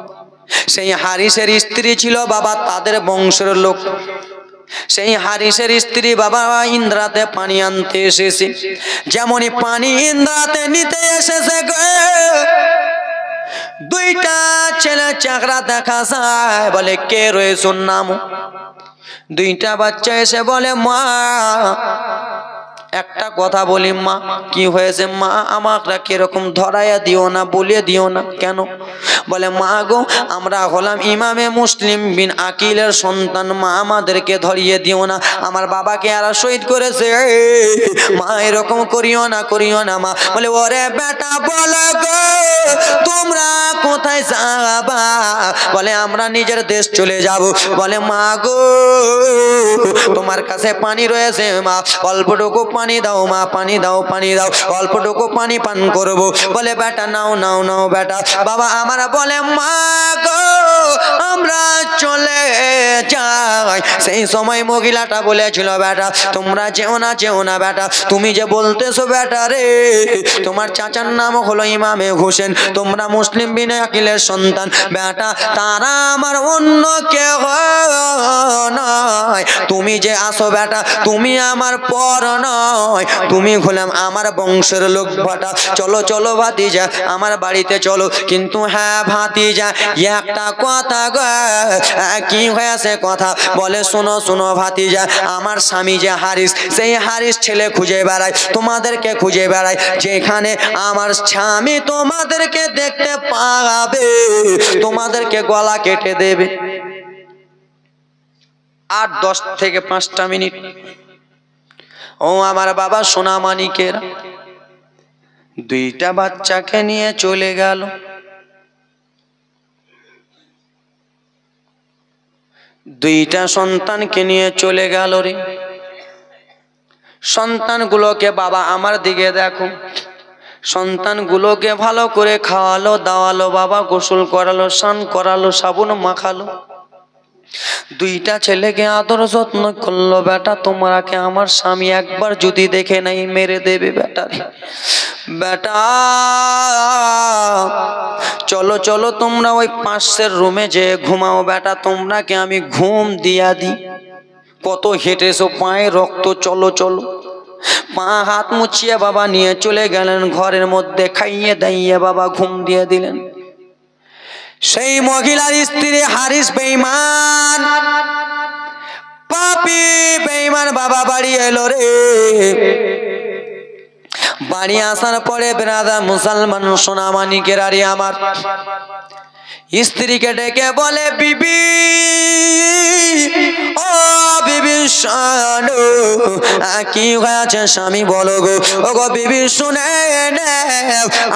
সেই হারিসের স্ত্রী ছিল বাবা তাদের বংশের লোক, সেই হারিসের স্ত্রী বাবা ইন্দ্রাতে পানি আনতে এসেছে, যেমনই পানি ইন্দ্রাতে নিতে এসেছে দুইটা ছেলে চাকরা দেখা যায়, বলে কে রয়েছে নাম? দুইটা বাচ্চা এসে বলে মা একটা কথা বলি মা। কি হয়েছে মা? আমাকে কিরকম ধরাইয়া দিও না, বলে দিও না। কেন? বলে মা গো আমরা হলাম ইমামে মুসলিম বিন আকিলের সন্তান, মা আমাদেরকে ধরিয়ে দিও না, আমার বাবাকে আর শহীদ করেছে, মা এরকম করিও না করিও না মা। বলে ওরে বেটা বলো গো তোমরা কোথায় যাবা? বলে আমরা নিজের দেশ চলে যাব। বলে মা গো তোমার কাছে পানি রয়েছে মা, অল্পটুকু পানি পানি দাও মা, পানি দাও, পানি দাও, অল্পটুকু পানি পান করব। বলে বেটা নাও নাও নাও বেটা। বাবা আমার বলে মা গো আমরা চলে যাই। সেই সময় মহিলাটা বলেছিল বেটা তোমরা যেও না, যেও না বেটা, তুমি যে বলতেছো বেটা রে, তোমার চাচার নাম হলো ইমামে হোসেন, তোমরা মুসলিম বিনে আকিলের সন্তান বেটা, তারা আমার অন্য কেউ নয়। তুমি যে আসো বেটা, তুমি আমার পর নয়, তুমি হলাম আমার বংশের লোক বেটা। চলো চলো ভাতিজা আমার বাড়িতে চলো। কিন্তু হ্যাঁ ভাতিজা একটা কথা গো। কি হয়েছে কথা? বলে শোনো শোনো ভাতিজা, আমার স্বামী যে হারিস, সেই হারিস ছেলে খুঁজে বেড়ায়, তোমাদেরকে খুঁজে বেড়ায়। যেখানে আমার স্বামী তোমাদেরকে দেখতে পাবে তোমাদেরকে গলা কেটে দেবে। আর 10 থেকে 5টা মিনিট ও আমার বাবা সোনা মানিকের 2টা বাচ্চাকে নিয়ে চলে গেল। 2টা সন্তানকে নিয়ে চলে গেল রে। সন্তানগুলোকে বাবা আমার দিকে দেখো, সন্তানগুলোকে ভালো করে খাওয়ালো দাওয়ালো বাবা, গোসল করালো, স্নান করালো, সাবুন মাখালো। 2টা ছেলেকে আদর যত্ন করলো। বেটা তোমাকে আমার স্বামী একবার যদি দেখে নাই মেরে দেবে বেটা রে। বেটা চলো চলো তোমরা ওই পাশের রুমে যে ঘুমাও বেটা, তোমরাকে আমি ঘুম দিয়া দিই। কত হেঁটেছো, পায়ে রক্ত, চলো চলো। পা হাত মুছিয়ে বাবা নিয়ে চলে গেলেন ঘরের মধ্যে, খাইয়ে দাইয়ে বাবা ঘুম দিয়ে দিলেন। সেই মহিলার স্ত্রী হারিস বেঈমান, পাপী বেঈমান বাবা বাড়ি এলো রে। বাড়ি আসার পরে ব্রাদার মুসলমান সোনা মানিকের আরে আমার স্ত্রীকে ডেকে বলে বিবি, ও বিবি শোনো কি হয়েছে স্বামী বলো গো। ও গো বিবি শুনে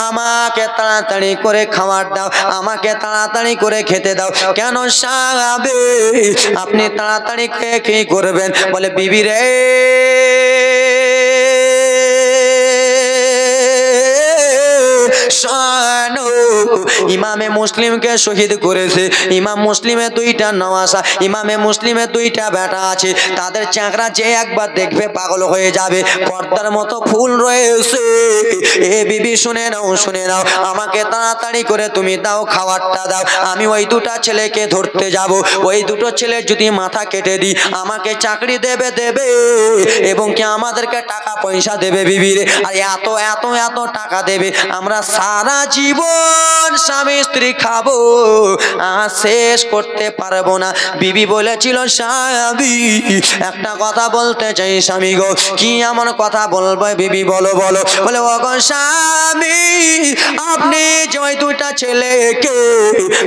আমাকে তাড়াতাড়ি করে খাবার দাও, আমাকে তাড়াতাড়ি করে খেতে দাও। কেন স্বামী আপনি তাড়াতাড়ি খেয়ে কি করবেন? বলে বিবি রে শোনো, ইমামে মুসলিমকে শহীদ করেছে। ইমাম মুসলিমে 2টা নওয়াসা, ইমামে মুসলিমে 2টা বেটা আছে। তাদের চাকরা যে একবার দেখবে পাগল হয়ে যাবে। পর্দার মতো ফুল রয়েছে। এ বিবি শুনে নাও, শুনে নাও, আমাকে তাড়াতাড়ি করে তুমি দাও, খাবারটা দাও। আমি ওই 2টা ছেলেকে ধরতে যাব। ওই 2টো ছেলের যদি মাথা কেটে দিই আমাকে চাকরি দেবে দেবে এবং কি আমাদেরকে টাকা পয়সা দেবে বিবি রে। আর এত এত এত টাকা দেবে, আমরা সারা জীবন স্বামী স্ত্রী খাবো, শেষ করতে পারবো না। বিবি বলেছিল স্বামী একটা কথা বলতে চাই স্বামী গো। কি এমন কথা বলবো বিবি বলো বলো। বলে ও গো স্বামী, আপনি যে ওই 2টা ছেলেকে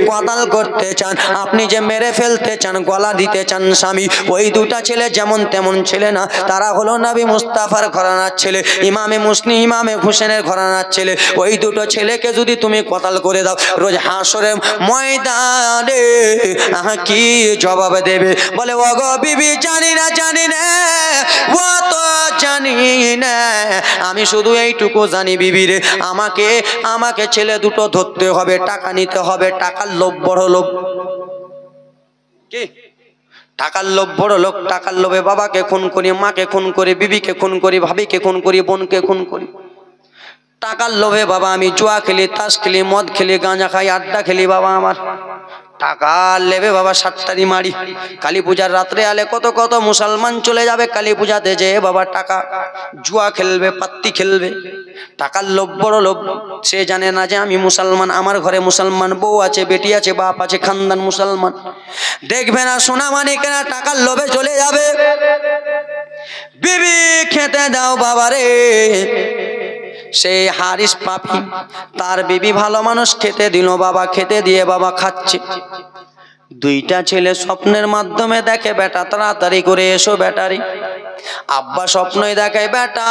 কতাল করতে চান, আপনি যে মেরে ফেলতে চান, গলা দিতে চান স্বামী, ওই 2টা ছেলে যেমন তেমন ছেলে না, তারা হলো নবী মুস্তাফার ঘরানার ছেলে, ইমামে মুসলিম ইমামে হোসেনের ঘরানার ছেলে। ওই 2টো ছেলেকে যদি তুমি কতাল করে দাও, রোজ হাসরের ময়দানে কি জবাব দেবে? বলে ও গো বিবি জানি না, জানি না, ও তো জানি না, আমি শুধু এইটুকু জানি বিবি রে, আমাকে আমাকে ছেলে 2টো ধরতে হবে, টাকা নিতে হবে। টাকার লোভ, বড় লোভ। কি টাকার লোভ, বড় লোক। টাকার লোভে বাবাকে খুন করি, মাকে খুন করি, বিবিকে খুন করি, ভাবিকে খুন করি, বোনকে খুন করি। টাকার লোভে বাবা আমি জুয়া খেলি, তাস খেলি, মদ খেলি, গাঁজা খাই, আড্ডা খেলি বাবা। আমার টাকার লেবে বাবা সাতটারি মারি। কালী পূজার রাত্রে আলে কত কত মুসলমান চলে যাবে কালী পূজাতে, যে বাবা টাকা জুয়া খেলবে, পাত্তি খেলবে। টাকার লোভ, বড় লোভ। সে জানে না যে আমি মুসলমান, আমার ঘরে মুসলমান বউ আছে, বেটি আছে, বাপ আছে, খানদান মুসলমান। দেখবে না সোনা মানিকেরা টাকার লোভে চলে যাবে। বিবি খেতে দাও বাবারে। সেই হারিস পাপি, তার বিবি ভালো মানুষ, খেতে দিল বাবা। খেতে দিয়ে বাবা খাচ্ছে। 2টা ছেলে স্বপ্নের মাধ্যমে দেখে বেটা তাড়াতাড়ি করে এসো বেটারি। আব্বা স্বপ্নই দেখায় বেটা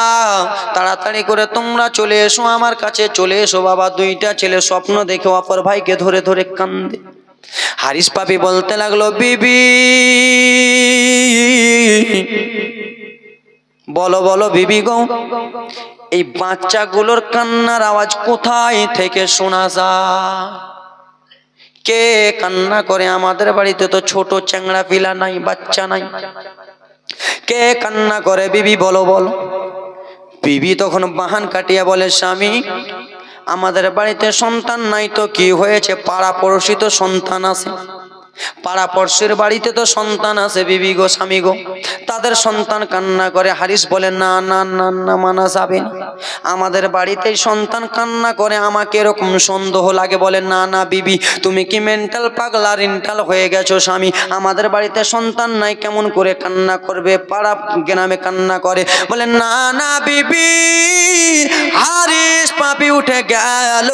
তাড়াতাড়ি করে তোমরা চলে এসো আমার কাছে, চলে এসো বাবা। 2টা ছেলে স্বপ্ন দেখে অপর ভাইকে ধরে ধরে কান্দে। হারিস পাপি বলতে লাগলো বিবি বলো বলো বিবি গো, এই বাচ্চাগুলোর কান্নার আওয়াজ কোথায় থেকে শোনা যায়? কে কান্না করে? আমাদের বাড়িতে তো ছোট চ্যাংড়া পিলা নাই, বাচ্চা নাই, কে কান্না করে বিবি বলো বলো। বিবি তখন বাহান কাটিয়া বলে, স্বামী আমাদের বাড়িতে সন্তান নাই তো কি হয়েছে, পাড়া পড়শি তো সন্তান আছে, পাড়া পড়শির বাড়িতে তো সন্তান আছে বিবি গো, স্বামী গো, তাদের সন্তান কান্না করে। হারিস বলে, না না না না, মানা যাবে না, আমাদের বাড়িতেই সন্তান কান্না করে, আমাকে এরকম সন্দেহ লাগে। বলে, না না বিবি, তুমি কি মেন্টাল পাগলা রিন্টাল হয়ে গেছো স্বামী, আমাদের বাড়িতে সন্তান নাই, কেমন করে কান্না করবে, পাড়া গ্রামে কান্না করে। বলে, না না বিবি, হারিস পাপি উঠে গেল।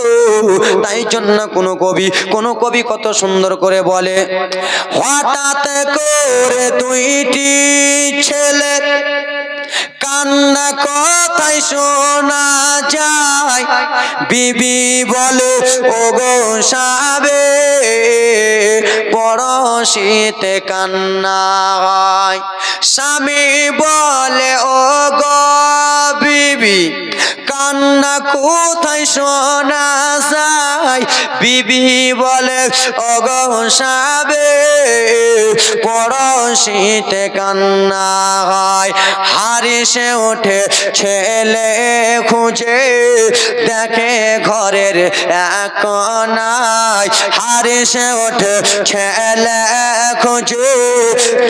তাই জন্য কোন কবি কত সুন্দর করে বলে, হঠাৎ করে দুইটি ছেলে কান্না কথাই শোনা যায়, বিবি বলে, ও গো সাবে পড়শিতে কান্না হয়। স্বামী বলে, ও গো বিবি কান্না কোথায় শোনা যায়, বিবি বলে, ও গো সাবে পড়শিতে কান্না হয়। হারিসে ওঠে ছেলে খুঁজে দেখে ঘরের এক কোনায়, হারিসে ওঠে ছেলে খুঁজে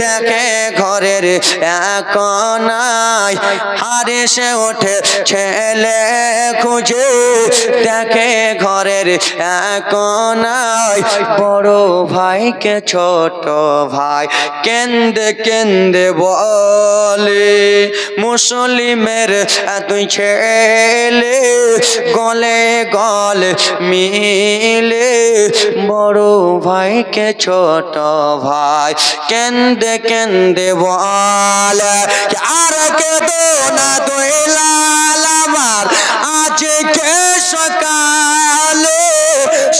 দেখে ঘরের এক কোনায়, হারিসে ওঠে ছেলে খুঁজে দেখে ঘরের এক কোনায়। বড় ভাইকে ছোট ভাই কেন্দে কেন্দে বলে, মুসলিমের তুই ছেলে গলে গলে মিলে। বড় ভাইকে ছোট ভাই কেন্দে কেন্দে বলে, আর কেঁদো না দয়াল আমার, আজকে সকালে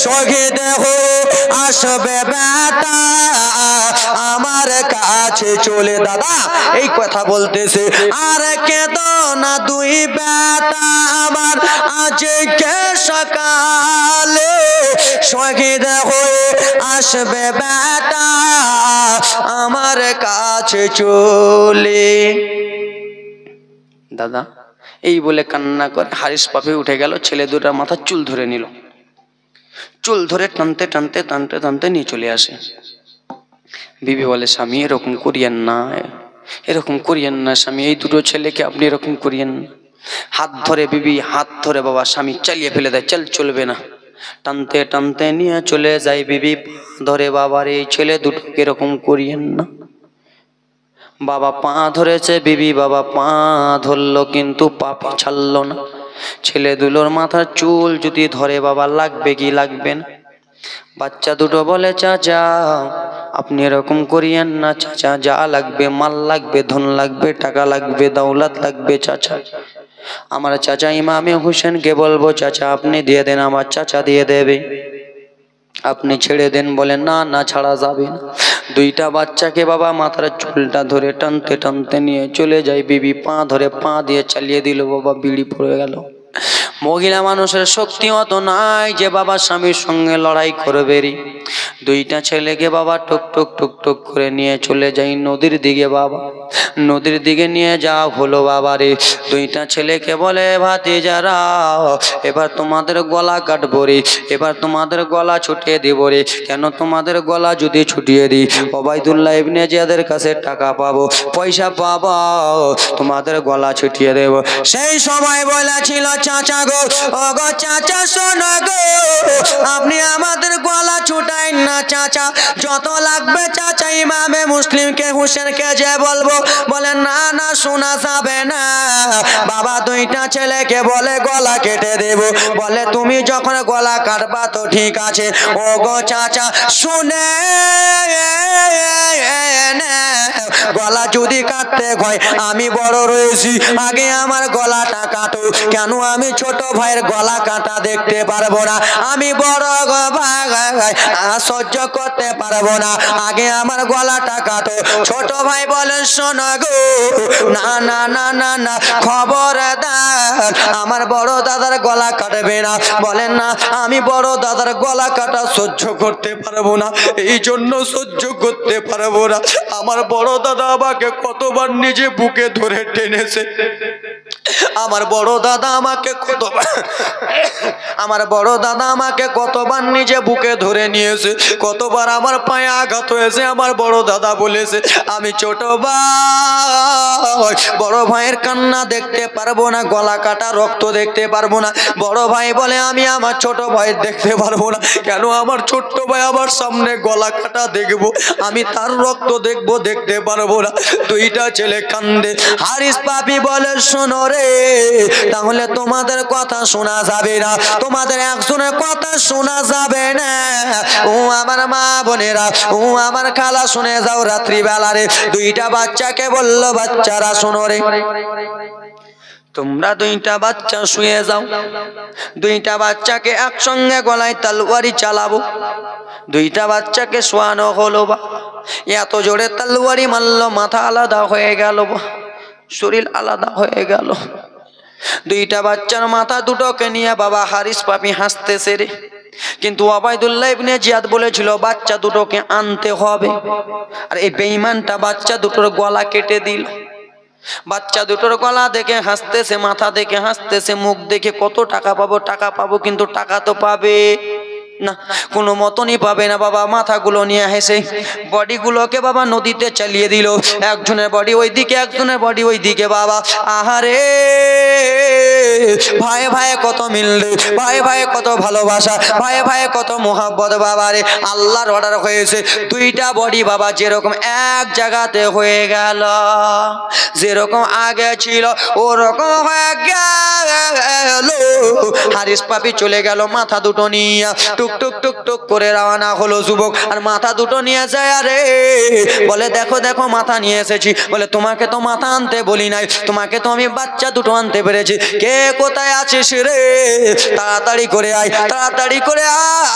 শহীদ হয়ে আসবে বেটা আমার কাছে চলে। দাদা এই কথা বলতেছে, আর কেঁদো না দুই বেটা আমার, আজকে সকালে শহীদ হয়ে আসবে বেটা আমার কাছে চলে। দাদা এই বলে কান্না করে হারিস পাপে উঠে গেল, ছেলে দুটার মাথার চুল ধরে নিল, চুল ধরে টানতে টানতে টানতে টানতে নিয়ে চলে আসে। বিবি বলে, স্বামী এরকম করিয়েন না, এরকম করিয়েন না স্বামী, এই দুটো ছেলেকে আপনি এরকম করিয়েন না। হাত ধরে বিবি, হাত ধরে বাবা স্বামী চালিয়ে ফেলে দেয়, চলবে না, টানতে টানতে নিয়ে চলে যায়। বিবি ধরে, বাবার এই ছেলে দুটোকে এরকম করিয়েন না। বাবা পা ধরেছে, বিবি বাবা পা ধরলো, কিন্তু পা ছাড়লো না। ছেলে দুলোর মাথার চুল যদি ধরে বাবা লাগবে কি লাগবে না? বাচ্চা দুটো বলে, চাচা আপনি এরকম করিয়েন না চাচা, যা লাগবে মাল লাগবে, ধন লাগবে, টাকা লাগবে, দৌলত লাগবে চাচা। আমার চাচা ইমামে হোসেনকে বলবো, চাচা আপনি দিয়ে দেন, আমার চাচা দিয়ে দেবে, আপনি ছেড়ে দেন। বলে, না না ছাড়া যাবে না। দুইটা বাচ্চাকে বাবা মাথার চুলটা ধরে টানতে টানতে নিয়ে চলে যায়। বিবি পা ধরে পা দিয়ে চালিয়ে দিল, বাবা বিড়ি পড়ে গেল। মহিলা মানুষের শক্তি অত নাই যে বাবা স্বামীর সঙ্গে লড়াই করবে। দুইটা ছেলেকে বাবা টুক টুক টুক টুক করে নিয়ে চলে যাই নদীর দিকে। বাবা নদীর দিকে নিয়ে যাওয়া হলো বাবা রে। দুইটা ছেলেকে বলে, ভাতিজারা এবার তোমাদের গলা কাটবো রে, এবার তোমাদের গলা ছুটিয়ে দিব রে। কেন তোমাদের গলা যদি ছুটিয়ে দিই, ওবাইদুল্লাহ ইবনে জিয়াদের কাছে টাকা পাবো, পয়সা পাবো, তোমাদের গলা ছুটিয়ে দেব। সেই সময় বলেছিল, চাচা গো, ও গো চাচা শোনো গো, আপনি আমাদের গলা ছুটাই না চাচা, যত লাগবে চাচা ইমামে মুসলিমকে হুসেনকে যে বলবো। বলে, না না শোনা যাবে না। বাবা দুইটা ছেলেকে বলে, গলা কেটে দেব। বলে, তুমি যখন গলা কাটবা তো ঠিক আছে, ও গো চাচা শুনে গলা যদি কাটতে হয়, আমি বড় রয়েছি, আগে আমার গলাটা কাটো। কেন আমি ছোট ছোট ভাইয়ের গলা কাটা দেখতে পারবো না, আমি বড় ভাই সহ্য করতে পারবো না, আগে আমার গলাটা কাটো। ছোট ভাই বলেন শোনো গো, না না না না না, খবরদার আমার বড় দাদার গলা কাটবে না। বলেন না, আমি বড় দাদার গলা কাটা সহ্য করতে পারবো না, এই জন্য সহ্য করতে পারবো না। আমার বড় দাদা আমাকে কতবার নিজে বুকে ধরে টেনেছে, আমার বড় দাদা আমাকে কতবার নিজে বুকে ধরে নিয়েছে, কতবার আমার পায়ে আঘাত হয়েছে। আমার বড় দাদা বলেছে আমি ছোট ভাই, বড় ভাইয়ের কান্না দেখতে পারবো না, গলা কাটা রক্ত দেখতে পারবো না। বড় ভাই বলে আমি আমার ছোট ভাই দেখতে পারবো না। কেন? আমার ছোট্ট ভাই আমার সামনে গলা কাটা দেখবো, আমি তার রক্ত দেখবো, দেখতে পারবো না। দুইটা ছেলে কান্দে। হারিস পাপি বলে শোনো রে, তাহলে তোমাদের কথা শোনা যাবে না, তোমাদের একজনের কথা শোনা যাবে না। ও আমার মা বোনেরা, ও আমার খালা, শুনে যাও। রাত্রিবেলা রে দুইটা বাচ্চাকে বললো, বাচ্চারা শোনো রে, তোমরা দুইটা বাচ্চা শুয়ে যাও, দুইটা বাচ্চাকে একসঙ্গে গলায় তলোয়ারি চালাবো। দুইটা বাচ্চাকে শোয়ানো হলো, বা এত জোরে তলোয়ারি মারলো, মাথা আলাদা হয়ে গেল, শরীর আলাদা হয়ে গেল। দুইটা বাচ্চার মাথা দুটোকে নিয়ে বাবা হারিস পাপি হাসতেছে রে। কিন্তু ওবায়দুল্লাহ ইবনে জিয়াদ বলেছিল বাচ্চা দুটোকে আনতে হবে, আর এই বেঈমানটা বাচ্চা দুটোর গলা কেটে দিল। বাচ্চা দুটোর গলা দেখে হাসতেছে, মাথা দেখে হাসতেছে, মুখ দেখে কত টাকা পাবো টাকা পাবো, কিন্তু টাকা তো পাবে না, কোনো মতনই পাবে না। বাবা মাথাগুলো নিয়ে হেসে বডিগুলোকে বাবা নদীতে চালিয়ে দিল। একজনের বডি ওইদিকে, একজনের বডি ওইদিকে। বাবা আহারে, ভাই ভাই কত মিল রে, ভাই ভাই কত ভালোবাসা, ভাই ভাই কত মোহাব্বত। বাবা রে, আল্লাহর অর্ডার হয়েছে, দুইটা বডি বাবা যেরকম এক জায়গাতে হয়ে গেল, যেরকম আগে ছিল ওরকম হয়ে গেল। হারিস পাপি চলে গেল মাথা দুটো নিয়ে, টুক টুক টুক টুক করে রওনা হলো যুবক। আর মাথা দুটো নিয়ে যায়, আরে বলে দেখো দেখো মাথা নিয়ে এসেছি। বলে তোমাকে তো মাথা আনতে বলি নাই, তোমাকে তো আমি বাচ্চা দুটো আনতে পেরেছি। কে কোথায় আছিস রে, তাড়াতাড়ি করে আয়, তাড়াতাড়ি করে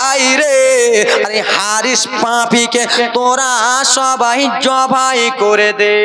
আয় রে। আরে হারিস পাপিকে তোরা সবাই জবাই করে দে।